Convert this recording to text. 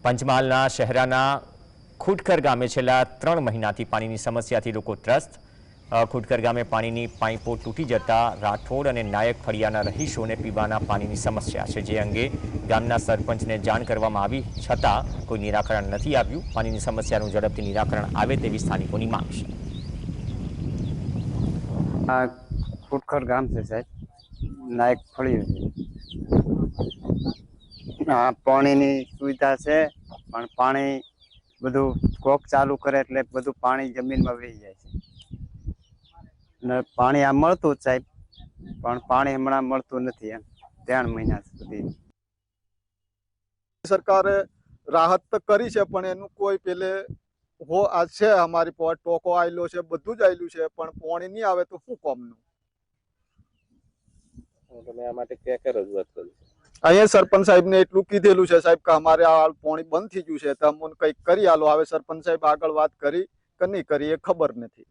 પંચમહાલના શહેરાના ખુટખર ગામે છેલ્લા 3 મહિનાથી પાણીની સમસ્યાથી લોકો ત્રસ્ત। ખુટખર ગામે પાણીની પાઇપો તૂટી જતા રાઠોડ અને નાયક ફળિયાના રહીશોને પીવાના પાણીની સમસ્યા છે, જે અંગે ગામના સરપંચને જાણ કરવામાં આવી છતાં કોઈ નિરાકરણ નથી આવ્યું। પાણીની સમસ્યાનું ઝડપથી નિરાકરણ આવે તેવી સ્થાનિકોની માંગ છે। આ ખુટખર ગામ છે સાહેબ, નાયક ફળિયું છે। પાણીની સુવિધા છે પણ પાણી બધું કોક ચાલુ કરે એટલે બધું પાણી જમીનમાં વહી જાય છે ને પાણી આ મળતું જ સાહેબ, પણ પાણી હમણાં મળતું નથી એમ 3 મહિના સુધી। સરકારે રાહત તો કરી છે પણ એનું કોઈ પેલે હો આ છે અમારી પર ટોકો આવેલો છે, બધું જ આવેલું છે પણ પાણી નહીં આવે તો શું કામનું? તમે આ માટે ક્યાં રજૂઆત કરી? અહીંયા સરપંચ સાહેબને એટલું કીધેલું છે સાહેબ કે અમારે આ પાણી બંધ થઈ ગયું છે તો અમને કંઈક કરી આલો। હવે સરપંચ સાહેબ આગળ વાત કરી કે નહીં કરી એ ખબર નથી।